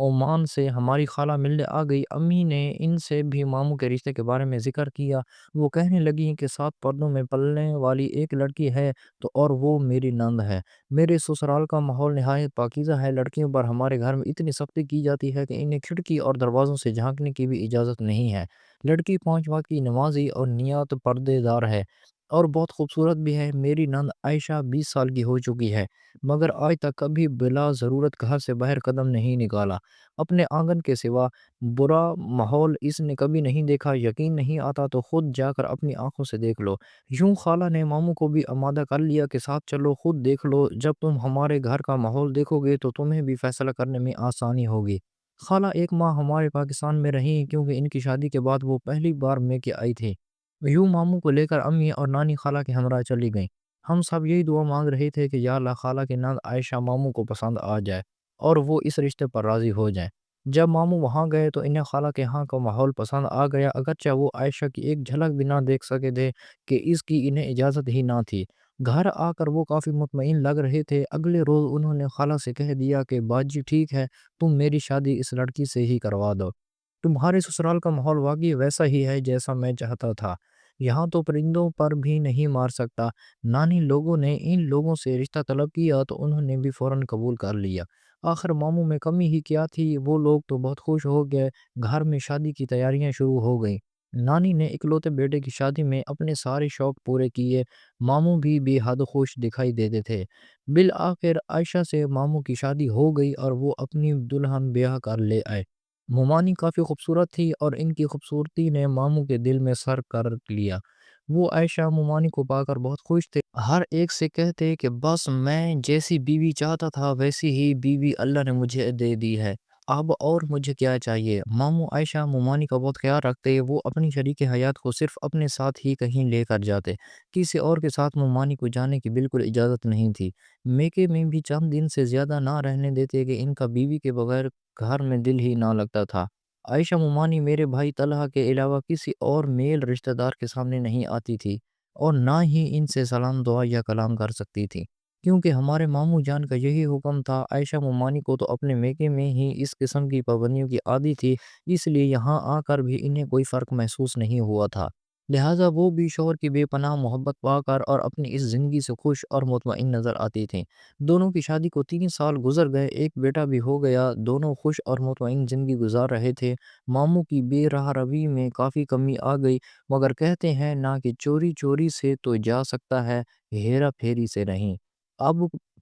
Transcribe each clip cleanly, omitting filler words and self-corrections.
Oman سے ہماری خالہ ملنے آ گئی۔ امی نے ان سے بھی ماموں کے رشتے کے بارے میں ذکر کیا۔ وہ کہنے لگیں کہ 7 پردوں میں پلنے والی ایک لڑکی ہے تو اور وہ میری نند ہے۔ میرے سسرال کا ماحول نہایت پاکیزہ ہے۔ لڑکیوں پر ہمارے گھر میں اتنی سختی کی جاتی ہے کہ انہیں کھڑکی اور دروازوں سے جھانکنے کی بھی اجازت نہیں ہے۔ لڑکی 5 وقت کی نمازی اور نیات پردے دار ہے اور بہت خوبصورت بھی ہے۔ میری نند عائشہ 20 سال کی ہو چکی ہے مگر آج تک کبھی بلا ضرورت گھر سے باہر قدم نہیں نکالا۔ اپنے آنگن کے سوا برا ماحول اس نے کبھی نہیں دیکھا۔ یقین نہیں آتا تو خود جا کر اپنی آنکھوں سے دیکھ لو۔ یوں خالہ نے ماموں کو بھی آمادہ کر لیا کہ ساتھ چلو، خود دیکھ لو۔ جب تم ہمارے گھر کا ماحول دیکھو گے تو تمہیں بھی فیصلہ کرنے میں آسانی ہوگی۔ خالہ 1 ماہ ہمارے پاکستان میں رہیں کیونکہ ان کی شادی کے بعد وہ پہلی بار میکے آئی تھی۔ یوں ماموں کو لے کر امی اور نانی خالہ کے ہمراہ چلی گئیں۔ ہم سب یہی دعا مانگ رہے تھے کہ یا اللہ خالہ کی نند عائشہ ماموں کو پسند آ جائے اور وہ اس رشتے پر راضی ہو جائیں۔ جب ماموں وہاں گئے تو انہیں خالہ کے ہاں کا ماحول پسند آ گیا، اگرچہ وہ عائشہ کی ایک جھلک بھی نہ دیکھ سکے تھے کہ اس کی انہیں اجازت ہی نہ تھی۔ گھر آ کر وہ کافی مطمئن لگ رہے تھے۔ اگلے روز انہوں نے خالہ سے کہہ دیا کہ باجی ٹھیک ہے، تم میری شادی اس لڑکی سے ہی کروا دو۔ تمہارے سسرال کا ماحول واقعی ویسا ہی ہے جیسا میں چاہتا تھا۔ یہاں تو پرندوں پر بھی نہیں مار سکتا۔ نانی لوگوں نے ان لوگوں سے رشتہ طلب کیا تو انہوں نے بھی فوراً قبول کر لیا۔ آخر ماموں میں کمی ہی کیا تھی، وہ لوگ تو بہت خوش ہو گئے۔ گھر میں شادی کی تیاریاں شروع ہو گئیں۔ نانی نے اکلوتے بیٹے کی شادی میں اپنے سارے شوق پورے کیے۔ ماموں بھی بے حد خوش دکھائی دیتے تھے۔ بالآخر عائشہ سے ماموں کی شادی ہو گئی اور وہ اپنی دلہن بیاہ کر لے آئے۔ ممانی کافی خوبصورت تھی اور ان کی خوبصورتی نے ماموں کے دل میں سر کر لیا۔ وہ عائشہ ممانی کو پا کر بہت خوش تھے۔ ہر ایک سے کہتے کہ بس میں جیسی بیوی چاہتا تھا ویسی ہی بیوی اللہ نے مجھے دے دی ہے، اب اور مجھے کیا چاہیے۔ ماموں عائشہ ممانی کا بہت خیال رکھتے۔ وہ اپنی شریک حیات کو صرف اپنے ساتھ ہی کہیں لے کر جاتے۔ کسی اور کے ساتھ ممانی کو جانے کی بالکل اجازت نہیں تھی۔ میکے میں بھی چند دن سے زیادہ نہ رہنے دیتے کہ ان کا بیوی کے بغیر گھر میں دل ہی نہ لگتا تھا۔ عائشہ ممانی میرے بھائی طلحہ کے علاوہ کسی اور میل رشتہ دار کے سامنے نہیں آتی تھی اور نہ ہی ان سے سلام دعا یا کلام کر سکتی تھی، کیونکہ ہمارے ماموں جان کا یہی حکم تھا۔ عائشہ ممانی کو تو اپنے میکے میں ہی اس قسم کی پابندیوں کی عادی تھی، اس لیے یہاں آ کر بھی انہیں کوئی فرق محسوس نہیں ہوا تھا۔ لہٰذا وہ بھی شوہر کی بے پناہ محبت پا کر اور اپنی اس زندگی سے خوش اور مطمئن نظر آتی تھیں۔ دونوں کی شادی کو 3 سال گزر گئے، ایک بیٹا بھی ہو گیا۔ دونوں خوش اور مطمئن زندگی گزار رہے تھے۔ ماموں کی بے راہ روی میں کافی کمی آ گئی، مگر کہتے ہیں نہ کہ چوری چوری سے تو جا سکتا ہے، ہیرا پھیری سے نہیں۔ اب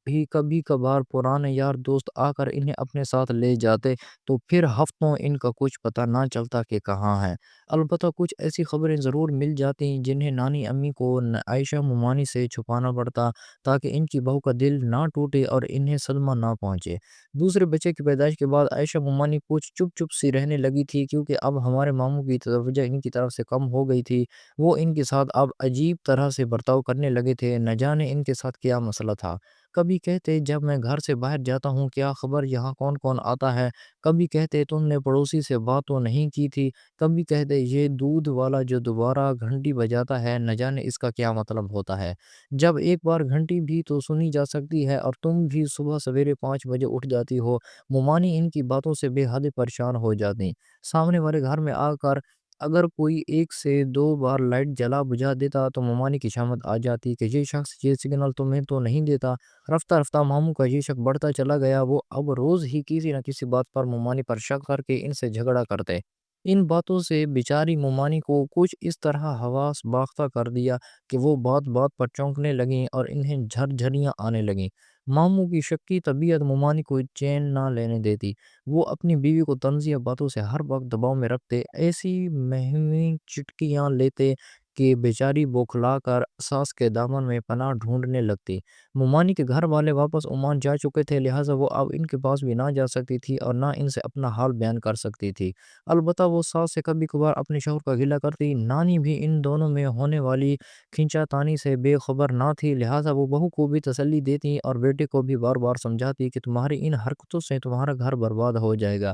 بھی کبھی کبھار پرانے یار دوست آ کر انہیں اپنے ساتھ لے جاتے تو پھر ہفتوں ان کا کچھ پتہ نہ چلتا کہ کہاں ہے۔ البتہ کچھ ایسی خبریں ضرور مل جاتی جنہیں نانی امی کو عائشہ ممانی سے چھپانا پڑتا تاکہ ان کی بہو کا دل نہ ٹوٹے اور انہیں صدمہ نہ پہنچے۔ دوسرے بچے کی پیدائش کے بعد عائشہ ممانی کچھ چپ چپ سی رہنے لگی تھی، کیونکہ اب ہمارے ماموں کی توجہ ان کی طرف سے کم ہو گئی تھی۔ وہ ان کے ساتھ اب عجیب طرح سے برتاؤ کرنے لگے تھے، نہ جانے ان کے ساتھ کیا مسئلہ تھا۔ کبھی کہتے جب میں گھر سے باہر جاتا ہوں کیا خبر یہاں کون کون آتا ہے، کبھی کہتے تم نے پڑوسی سے بات تو نہیں کی تھی، کبھی کہتے یہ دودھ والا جو دوبارہ گھنٹی بجاتا ہے نہ جانے اس کا کیا مطلب ہوتا ہے۔ جب ایک بار گھنٹی بھی تو سنی جا سکتی ہے اور تم بھی صبح سویرے 5 بجے اٹھ جاتی ہو۔ ممانی ان کی باتوں سے بے حد پریشان ہو جاتی۔ سامنے والے گھر میں آ کر اگر کوئی 1 سے 2 بار لائٹ جلا بجھا دیتا تو ممانی کی شامت آ جاتی کہ یہ شخص یہ سگنل تمہیں تو نہیں دیتا۔ رفتہ رفتہ ماموں کا یہ شک بڑھتا چلا گیا۔ وہ اب روز ہی کسی نہ کسی بات پر ممانی پر شک کر کے ان سے جھگڑا کرتے۔ ان باتوں سے بیچاری ممانی کو کچھ اس طرح حواس باختہ کر دیا کہ وہ بات بات پر چونکنے لگیں اور انہیں جھرجھریاں آنے لگیں۔ ماموں کی شکی طبیعت ممانی کو چین نہ لینے دیتی۔ وہ اپنی بیوی کو طنزیہ باتوں سے ہر وقت دباؤ میں رکھتے، ایسی مہمی چٹکیاں لیتے کہ بیچاری بوکھلا کر ساس کے دامن میں پناہ ڈھونڈنے لگتی۔ ممانی کے گھر والے واپس عمان جا چکے تھے، لہٰذا وہ اب ان کے پاس بھی نہ جا سکتی تھی اور نہ ان سے اپنا حال بیان کر سکتی تھی۔ البتہ وہ ساس سے کبھی کبھار اپنے شوہر کا گلہ کرتی۔ نانی بھی ان دونوں میں ہونے والی کھینچا تانی سے بے خبر نہ تھی، لہٰذا وہ بہو کو بھی تسلی دیتی اور بیٹے کو بھی بار بار سمجھاتی کہ تمہاری ان حرکتوں سے تمہارا گھر برباد ہو جائے گا۔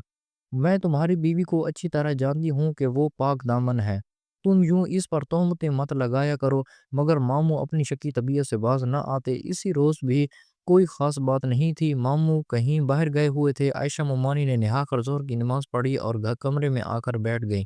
میں تمہاری بیوی کو اچھی طرح جانتی ہوں کہ وہ پاک دامن ہے، تم یوں اس پر تہمتیں مت لگایا کرو۔ مگر ماموں اپنی شکی طبیعت سے باز نہ آتے۔ اسی روز بھی کوئی خاص بات نہیں تھی، ماموں کہیں باہر گئے ہوئے تھے۔ عائشہ ممانی نے نہا کر ظہر کی نماز پڑھی اور کمرے میں آ کر بیٹھ گئی۔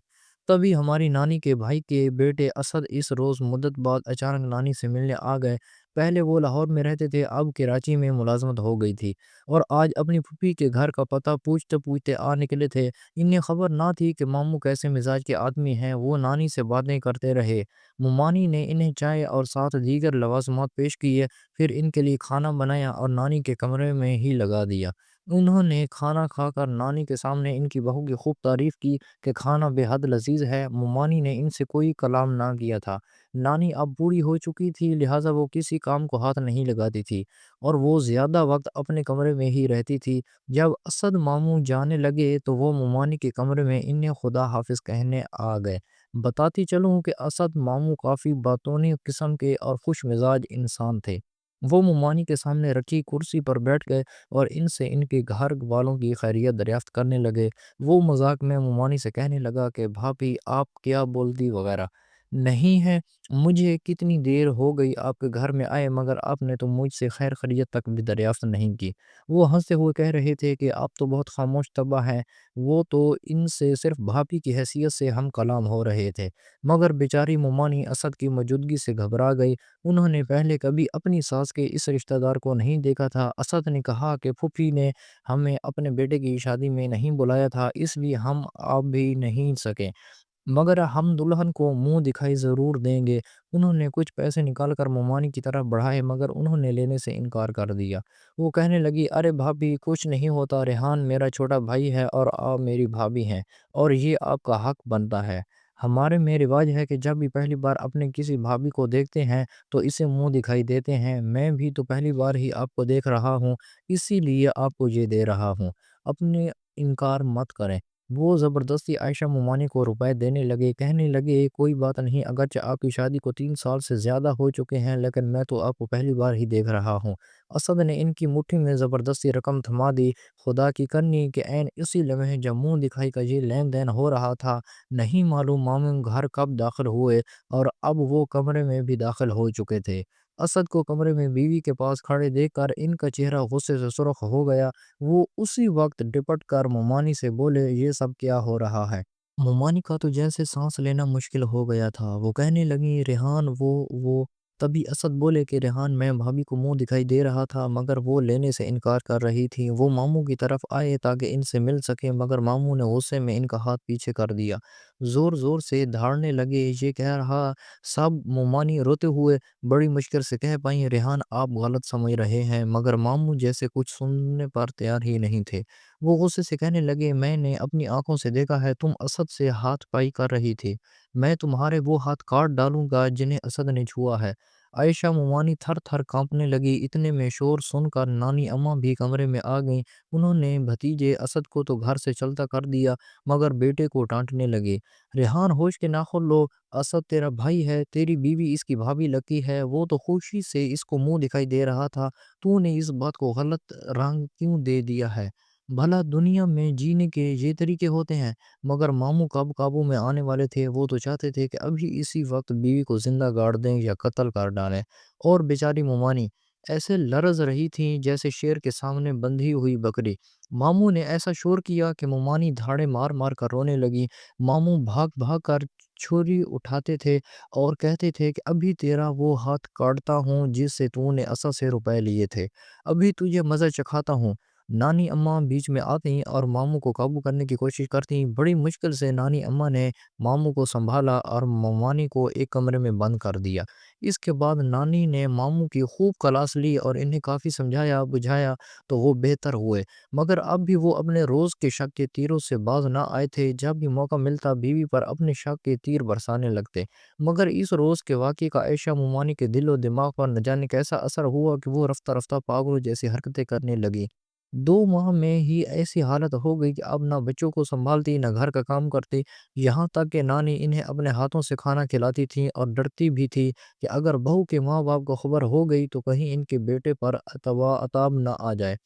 تبھی ہماری نانی کے بھائی کے بیٹے اسد اس روز مدت بعد اچانک نانی سے ملنے آ گئے۔ پہلے وہ لاہور میں رہتے تھے، اب کراچی میں ملازمت ہو گئی تھی، اور آج اپنی پھوپھی کے گھر کا پتہ پوچھتے پوچھتے آ نکلے تھے۔ انہیں خبر نہ تھی کہ ماموں کیسے مزاج کے آدمی ہیں۔ وہ نانی سے باتیں کرتے رہے۔ ممانی نے انہیں چائے اور ساتھ دیگر لوازمات پیش کیے، پھر ان کے لیے کھانا بنایا اور نانی کے کمرے میں ہی لگا دیا۔ انہوں نے کھانا کھا کر نانی کے سامنے ان کی بہو کی خوب تعریف کی کہ کھانا بے حد لذیذ ہے۔ ممانی نے ان سے کوئی کلام نہ کیا تھا۔ نانی اب بوڑھی ہو چکی تھی، لہٰذا وہ کسی کام کو ہاتھ نہیں لگاتی تھی اور وہ زیادہ وقت اپنے کمرے میں ہی رہتی تھی۔ جب اسد ماموں جانے لگے تو وہ ممانی کے کمرے میں انہیں خدا حافظ کہنے آ گئے۔ بتاتی چلوں کہ اسد ماموں کافی باتونی قسم کے اور خوش مزاج انسان تھے۔ وہ ممانی کے سامنے رکھی کرسی پر بیٹھ گئے اور ان سے ان کے گھر والوں کی خیریت دریافت کرنے لگے۔ وہ مذاق میں ممانی سے کہنے لگا کہ بھابھی آپ کیا بولتی وغیرہ نہیں ہے، مجھے کتنی دیر ہو گئی آپ کے گھر میں آئے مگر آپ نے تو مجھ سے خیر خیریت تک بھی دریافت نہیں کی۔ وہ ہنستے ہوئے کہہ رہے تھے کہ آپ تو بہت خاموش طبع ہیں۔ وہ تو ان سے صرف بھابھی کی حیثیت سے ہم کلام ہو رہے تھے، مگر بیچاری ممانی اسد کی موجودگی سے گھبرا گئی۔ انہوں نے پہلے کبھی اپنی ساس کے اس رشتہ دار کو نہیں دیکھا تھا۔ اسد نے کہا کہ پھوپھی نے ہمیں اپنے بیٹے کی شادی میں نہیں بلایا تھا، اس لیے ہم آ بھی نہیں سکے، مگر ہم دلہن کو منہ دکھائی ضرور دیں گے۔ انہوں نے کچھ پیسے نکال کر ممانی کی طرف بڑھائے مگر انہوں نے لینے سے انکار کر دیا۔ وہ کہنے لگی، ارے بھابھی کچھ نہیں ہوتا، ریحان میرا چھوٹا بھائی ہے اور آپ میری بھابھی ہیں اور یہ آپ کا حق بنتا ہے۔ ہمارے میں رواج ہے کہ جب بھی پہلی بار اپنے کسی بھابھی کو دیکھتے ہیں تو اسے منہ دکھائی دیتے ہیں۔ میں بھی تو پہلی بار ہی آپ کو دیکھ رہا ہوں، اسی لیے آپ کو یہ دے رہا ہوں، اپنے انکار مت کریں۔ وہ زبردستی عائشہ ممانی کو روپے دینے لگے، کہنے لگے کوئی بات نہیں، اگرچہ آپ کی شادی کو 3 سال سے زیادہ ہو چکے ہیں لیکن میں تو آپ کو پہلی بار ہی دیکھ رہا ہوں۔ اسد نے ان کی مٹھی میں زبردستی رقم تھما دی۔ خدا کی کرنی کہ عین اسی لمحے جب منہ دکھائی کا یہ لین دین ہو رہا تھا، نہیں معلوم ماموں گھر کب داخل ہوئے اور اب وہ کمرے میں بھی داخل ہو چکے تھے۔ اسد کو کمرے میں بیوی کے پاس کھڑے دیکھ کر ان کا چہرہ غصے سے سرخ ہو گیا۔ وہ اسی وقت ڈپٹ کر ممانی سے بولے، یہ سب کیا ہو رہا ہے؟ ممانی کا تو جیسے سانس لینا مشکل ہو گیا تھا۔ وہ کہنے لگی، ریحان وہ تبھی اسد بولے کہ ریحان میں بھابھی کو منہ دکھائی دے رہا تھا مگر وہ لینے سے انکار کر رہی تھی۔ وہ ماموں کی طرف آئے تاکہ ان سے مل سکے مگر ماموں نے غصے میں ان کا ہاتھ پیچھے کر دیا، زور زور سے دھاڑنے لگے۔ یہ کہہ رہا سب ممانی روتے ہوئے بڑی مشکل سے کہہ پائیں، ریحان آپ غلط سمجھ رہے ہیں، مگر ماموں جیسے کچھ سننے پر تیار ہی نہیں تھے۔ وہ غصے سے کہنے لگے، میں نے اپنی آنکھوں سے دیکھا ہے تم اسد سے ہاتھ پائی کر رہی تھی، میں تمہارے وہ ہاتھ کاٹ ڈالوں گا جنہیں اسد نے چھوا ہے۔ عائشہ ممانی تھر تھر کانپنے لگی۔ اتنے میں شور سن کر نانی اماں بھی کمرے میں آ گئیں۔ انہوں نے بھتیجے اسد کو تو گھر سے چلتا کر دیا مگر بیٹے کو ڈانٹنے لگے، ریحان ہوش کے ناخن لو، اسد تیرا بھائی ہے، تیری بیوی اس کی بھابھی لگتی ہے، وہ تو خوشی سے اس کو منہ دکھائی دے رہا تھا، تو نے اس بات کو غلط رنگ کیوں دے دیا ہے؟ بھلا دنیا میں جینے کے یہ طریقے ہوتے ہیں؟ مگر ماموں کب قابو میں آنے والے تھے؟ وہ تو چاہتے تھے کہ ابھی اسی وقت بیوی کو زندہ گاڑ دیں یا قتل کر ڈالیں، اور بیچاری ممانی ایسے لرز رہی تھی جیسے شیر کے سامنے بندھی ہوئی بکری۔ ماموں نے ایسا شور کیا کہ ممانی دھاڑے مار مار کر رونے لگی۔ ماموں بھاگ بھاگ کر چھری اٹھاتے تھے اور کہتے تھے کہ ابھی تیرا وہ ہاتھ کاٹتا ہوں جس سے تو نے اسد سے روپے لیے تھے، ابھی تجھے مزہ چکھاتا ہوں۔ نانی اماں بیچ میں آتی اور ماموں کو قابو کرنے کی کوشش کرتی۔ بڑی مشکل سے نانی اماں نے ماموں کو سنبھالا اور ممانی کو ایک کمرے میں بند کر دیا۔ اس کے بعد نانی نے ماموں کی خوب کلاس لی اور انہیں کافی سمجھایا بجھایا تو وہ بہتر ہوئے، مگر اب بھی وہ اپنے روز کے شک کے تیروں سے باز نہ آئے تھے۔ جب بھی موقع ملتا بیوی پر اپنے شک کے تیر برسانے لگتے، مگر اس روز کے واقعے کا عائشہ ممانی کے دل و دماغ پر نہ جانے کیسا اثر ہوا کہ وہ رفتہ رفتہ پاگلوں جیسی حرکتیں کرنے لگی۔ 2 ماہ میں ہی ایسی حالت ہو گئی کہ اب نہ بچوں کو سنبھالتی نہ گھر کا کام کرتی، یہاں تک کہ نانی انہیں اپنے ہاتھوں سے کھانا کھلاتی تھی اور ڈرتی بھی تھی کہ اگر بہو کے ماں باپ کو خبر ہو گئی تو کہیں ان کے بیٹے پر عتاب نہ آ جائے۔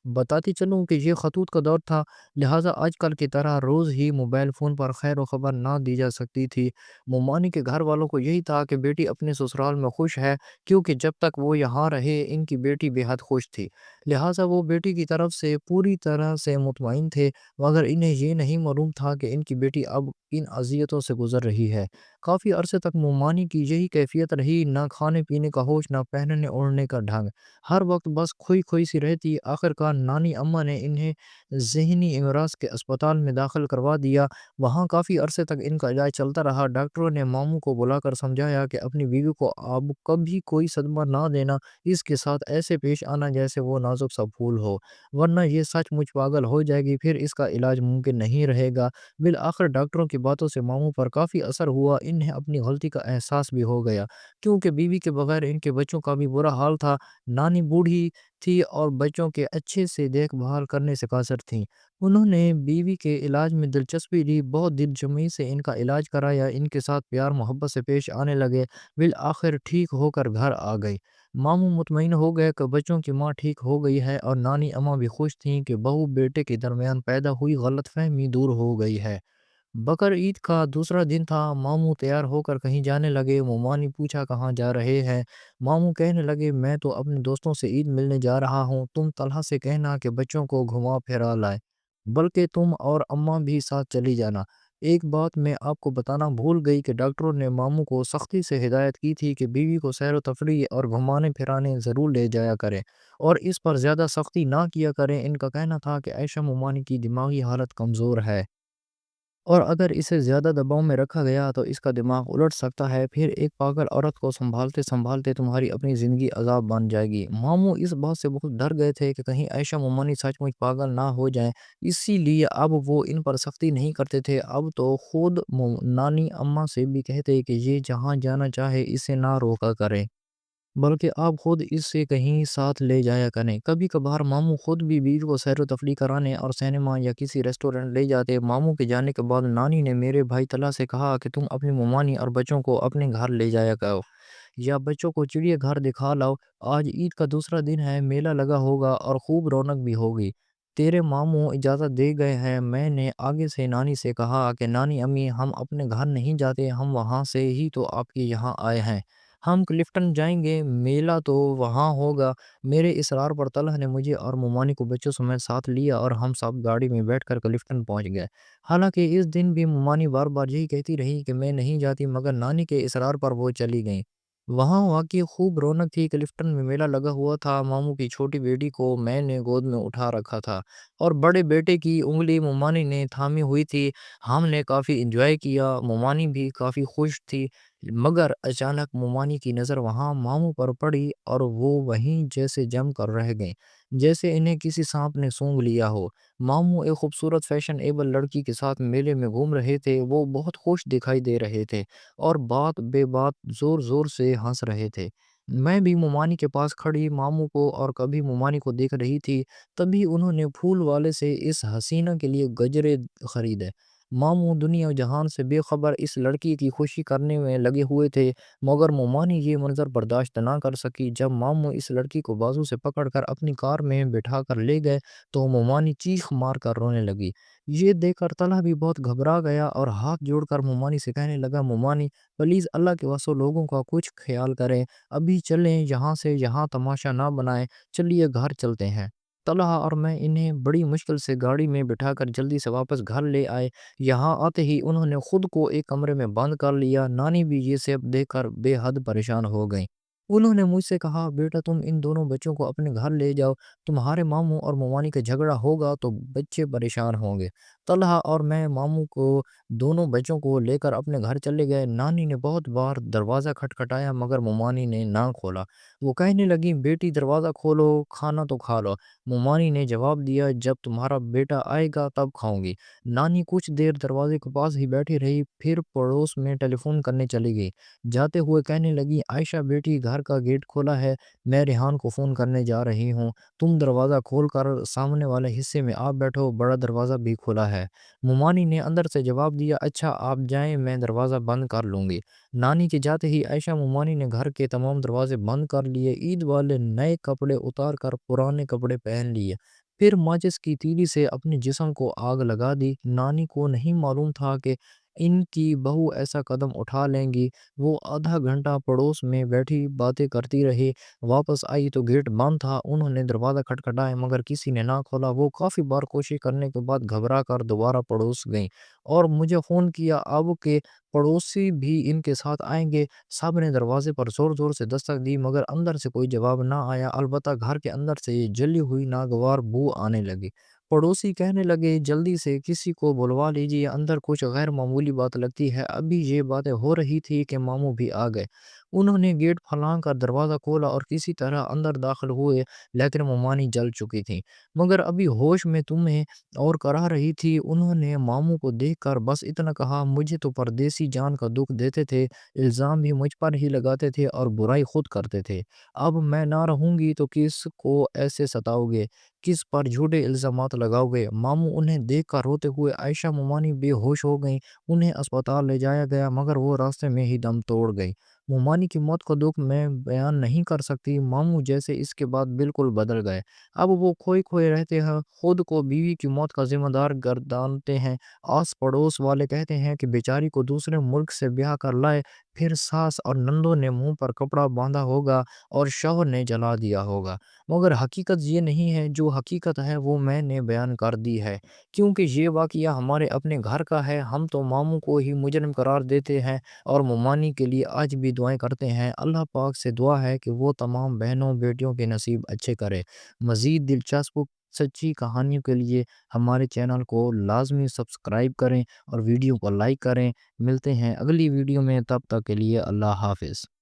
بتاتی چلوں کہ یہ خطوط کا دور تھا، لہٰذا آج کل کی طرح روز ہی موبائل فون پر خیر و خبر نہ دی جا سکتی تھی۔ مومانی کے گھر والوں کو یہی تھا کہ بیٹی اپنے سسرال میں خوش ہے، کیونکہ جب تک وہ یہاں رہے ان کی بیٹی بے حد خوش تھی، لہٰذا وہ بیٹی کی طرف سے پوری طرح سے مطمئن تھے، مگر انہیں یہ نہیں معلوم تھا کہ ان کی بیٹی اب ان اذیتوں سے گزر رہی ہے۔ کافی عرصے تک مومانی کی یہی کیفیت رہی، نہ کھانے پینے کا ہوش، نہ پہننے اوڑھنے کا ڈھنگ، ہر وقت بس کھوئی کھوئی سی رہتی۔ آخرکار نانی اماں نے انہیں ذہنی امراض کے اسپتال میں داخل کروا دیا۔ وہاں کافی عرصے تک ان کا علاج چلتا رہا۔ ڈاکٹروں نے ماموں کو بلا کر سمجھایا کہ اپنی بیوی کو اب کبھی کوئی صدمہ نہ دینا، اس کے ساتھ ایسے پیش آنا جیسے وہ نازک سا پھول ہو، ورنہ یہ سچ مچ پاگل ہو جائے گی، پھر اس کا علاج ممکن نہیں رہے گا۔ بالآخر ڈاکٹروں کی باتوں سے ماموں پر کافی اثر ہوا، انہیں اپنی غلطی کا احساس بھی ہو گیا، کیونکہ بیوی کے بغیر ان کے بچوں کا بھی برا حال تھا۔ نانی بوڑھی تھی اور بچوں کے اچھے سے دیکھ بھال کرنے سے قاصر تھیں۔ انہوں نے بیوی کے علاج میں دلچسپی لی، بہت دل جمعی سے ان کا علاج کرایا، ان کے ساتھ پیار محبت سے پیش آنے لگے، بالآخر ٹھیک ہو کر گھر آ گئی۔ ماموں مطمئن ہو گئے کہ بچوں کی ماں ٹھیک ہو گئی ہے، اور نانی اماں بھی خوش تھیں کہ بہو بیٹے کے درمیان پیدا ہوئی غلط فہمی دور ہو گئی ہے۔ بقر عید کا دوسرا دن تھا، ماموں تیار ہو کر کہیں جانے لگے۔ ماما نے پوچھا کہاں جا رہے ہیں؟ ماموں کہنے لگے میں تو اپنے دوستوں سے عید ملنے جا رہا ہوں، تم طلحہ سے کہنا کہ بچوں کو گھما پھرا لائے، بلکہ تم اور اماں بھی ساتھ چلی جانا۔ ایک بات میں آپ کو بتانا بھول گئی کہ ڈاکٹروں نے ماموں کو سختی سے ہدایت کی تھی کہ بیوی کو سیر و تفریح اور گھمانے پھرانے ضرور لے جایا کریں، اور اس پر زیادہ سختی نہ کیا کریں۔ ان کا کہنا تھا کہ عائشہ ممانی کی دماغی حالت کمزور ہے، اور اگر اسے زیادہ دباؤ میں رکھا گیا تو اس کا دماغ الٹ سکتا ہے، پھر ایک پاگل عورت کو سنبھالتے سنبھالتے تمہاری اپنی زندگی عذاب بن جائے گی۔ ماموں اس بات سے بہت ڈر گئے تھے کہ کہیں عائشہ ممانی سچ مچ پاگل نہ ہو جائیں، اسی لیے اب وہ ان پر سختی نہیں کرتے تھے۔ اب تو خود نانی اماں سے بھی کہتے کہ یہ جہاں جانا چاہے اسے نہ روکا کریں، بلکہ آپ خود اس سے کہیں ساتھ لے جایا کریں۔ کبھی کبھار ماموں خود بھی بیوی کو سیر و تفریح کرانے اور سینما یا کسی ریسٹورنٹ لے جاتے۔ ماموں کے جانے کے بعد نانی نے میرے بھائی طلحہ سے کہا کہ تم اپنی ممانی اور بچوں کو اپنے گھر لے جایا کرو، یا بچوں کو چڑیا گھر دکھا لاؤ، آج عید کا دوسرا دن ہے، میلہ لگا ہوگا اور خوب رونق بھی ہوگی۔ تیرے ماموں اجازت دے گئے ہیں۔ میں نے آگے سے نانی سے کہا کہ نانی امی ہم اپنے گھر نہیں جاتے، ہم وہاں سے ہی تو آپ کے یہاں آئے ہیں، ہم کلفٹن جائیں گے، میلہ تو وہاں ہوگا۔ میرے اصرار پر طلحہ نے مجھے اور ممانی کو بچوں سمیت ساتھ لیا اور ہم سب گاڑی میں بیٹھ کر کلفٹن پہنچ گئے۔ حالانکہ اس دن بھی ممانی بار بار یہی کہتی رہی کہ میں نہیں جاتی، مگر نانی کے اصرار پر وہ چلی گئیں۔ وہاں واقعی خوب رونق تھی، کلفٹن میں میلہ لگا ہوا تھا۔ ماموں کی چھوٹی بیٹی کو میں نے گود میں اٹھا رکھا تھا اور بڑے بیٹے کی انگلی ممانی نے تھامی ہوئی تھی۔ ہم نے کافی انجوائے کیا، ممانی بھی کافی خوش تھی، مگر اچانک ممانی کی نظر وہاں ماموں پر پڑی اور وہ وہیں جیسے جم کر رہ گئیں، جیسے انہیں کسی سانپ نے سونگھ لیا ہو۔ ماموں ایک خوبصورت فیشن ایبل لڑکی کے ساتھ میلے میں گھوم رہے تھے، وہ بہت خوش دکھائی دے رہے تھے اور بات بے بات زور زور سے ہنس رہے تھے۔ میں بھی ممانی کے پاس کھڑی ماموں کو اور کبھی ممانی کو دیکھ رہی تھی، تبھی انہوں نے پھول والے سے اس حسینہ کے لیے گجرے خریدے۔ ماموں دنیا و جہان سے بے خبر اس لڑکی کی خوشی کرنے میں لگے ہوئے تھے، مگر ممانی یہ منظر برداشت نہ کر سکی۔ جب ماموں اس لڑکی کو بازو سے پکڑ کر اپنی کار میں بٹھا کر لے گئے تو ممانی چیخ مار کر رونے لگی۔ یہ دیکھ کر طلحہ بھی بہت گھبرا گیا اور ہاتھ جوڑ کر ممانی سے کہنے لگا ممانی پلیز اللہ کے واسطے لوگوں کا کچھ خیال کریں، ابھی چلیں یہاں سے، یہاں تماشا نہ بنائیں، چلیے گھر چلتے ہیں۔ طلحہ اور میں انہیں بڑی مشکل سے گاڑی میں بٹھا کر جلدی سے واپس گھر لے آئے۔ یہاں آتے ہی انہوں نے خود کو ایک کمرے میں بند کر لیا۔ نانی بھی یہ سب دیکھ کر بے حد پریشان ہو گئیں۔ انہوں نے مجھ سے کہا بیٹا تم ان دونوں بچوں کو اپنے گھر لے جاؤ، تمہارے ماموں اور ممانی کا جھگڑا ہوگا تو بچے پریشان ہوں گے۔ طلحہ اور میں ماموں کو دونوں بچوں کو لے کر اپنے گھر چلے گئے۔ نانی نے بہت بار دروازہ کھٹکھٹایا مگر ممانی نے نہ کھولا۔ وہ کہنے لگی بیٹی دروازہ کھولو، کھانا تو کھا لو۔ ممانی نے جواب دیا جب تمہارا بیٹا آئے گا تب کھاؤں گی۔ نانی کچھ دیر دروازے کے پاس ہی بیٹھی رہی، پھر پڑوس میں ٹیلی فون کرنے چلی گئی۔ جاتے ہوئے کہنے لگی عائشہ بیٹی گھر کا گیٹ کھولا ہے، میں ریحان کو فون کرنے جا رہی ہوں، تم دروازہ کھول کر سامنے والے حصے میں آپ بیٹھو، بڑا دروازہ بھی کھلا ہے۔ ممانی نے اندر سے جواب دیا اچھا آپ جائیں، میں دروازہ بند کر لوں گی۔ نانی کے جاتے ہی عائشہ ممانی نے گھر کے تمام دروازے بند کر لیے، عید والے نئے کپڑے اتار کر پرانے کپڑے پہن لیے، پھر ماچس کی تیلی سے اپنے جسم کو آگ لگا دی۔ نانی کو نہیں معلوم تھا کہ ان کی بہو ایسا قدم اٹھا لیں گی۔ وہ آدھا گھنٹہ پڑوس میں بیٹھی باتیں کرتی رہی۔ واپس آئی تو گیٹ بند تھا۔ انہوں نے دروازہ کھٹکھٹایا مگر کسی نے نہ کھولا۔ وہ کافی بار کوشش کرنے کے بعد گھبرا کر دوبارہ پڑوس گئیں اور مجھے فون کیا اب کہ پڑوسی بھی ان کے ساتھ آئیں گے۔ سب نے دروازے پر زور زور سے دستک دی مگر اندر سے کوئی جواب نہ آیا، البتہ گھر کے اندر سے یہ جلی ہوئی ناگوار بو آنے لگی۔ پڑوسی کہنے لگے جلدی سے کسی کو بلوا لیجیے، اندر کچھ غیر معمولی بات لگتی ہے۔ ابھی یہ باتیں ہو رہی تھی کہ ماموں بھی آ گئے۔ انہوں نے گیٹ پھلانگ کر دروازہ کھولا اور کسی طرح اندر داخل ہوئے، لیکن ممانی جل چکی تھی مگر ابھی ہوش میں تمہیں اور کرا رہی تھی۔ انہوں نے ماموں کو دیکھ کر بس اتنا کہا، مجھے تو پردیسی جان کا دکھ دیتے تھے، الزام بھی مجھ پر ہی لگاتے تھے اور برائی خود کرتے تھے۔ اب میں نہ رہوں گی تو کس کو ایسے ستاؤ گے، کس پر جھوٹے الزامات لگاؤ گے؟ ماموں انہیں دیکھ کر روتے ہوئے، عائشہ ممانی بے ہوش ہو گئیں۔ انہیں اسپتال لے جایا گیا مگر وہ راستے میں ہی دم توڑ گئی۔ ممانی کی موت کا دکھ میں بیان نہیں کر سکتی۔ ماموں جیسے اس کے بعد بالکل بدل گئے۔ اب وہ کھوئے کھوئے رہتے ہیں، خود کو بیوی کی موت کا ذمہ دار گردانتے ہیں۔ آس پڑوس والے کہتے ہیں کہ بیچاری کو دوسرے ملک سے بیاہ کر لائے، پھر ساس اور نندوں نے منہ پر کپڑا باندھا ہوگا اور شوہر نے جلا دیا ہوگا، مگر حقیقت یہ نہیں ہے۔ جو حقیقت ہے وہ میں نے بیان کر دی ہے، کیونکہ یہ واقعہ ہمارے اپنے گھر کا ہے۔ ہم تو ماموں کو ہی مجرم قرار دیتے ہیں اور ممانی کے لیے آج بھی دعائیں کرتے ہیں۔ اللہ پاک سے دعا ہے کہ وہ تمام بہنوں بیٹیوں کے نصیب اچھے کرے۔ مزید دلچسپ سچی کہانیوں کے لیے ہمارے چینل کو لازمی سبسکرائب کریں اور ویڈیو کو لائک کریں۔ ملتے ہیں اگلی ویڈیو میں، تب تک کے لیے اللہ حافظ۔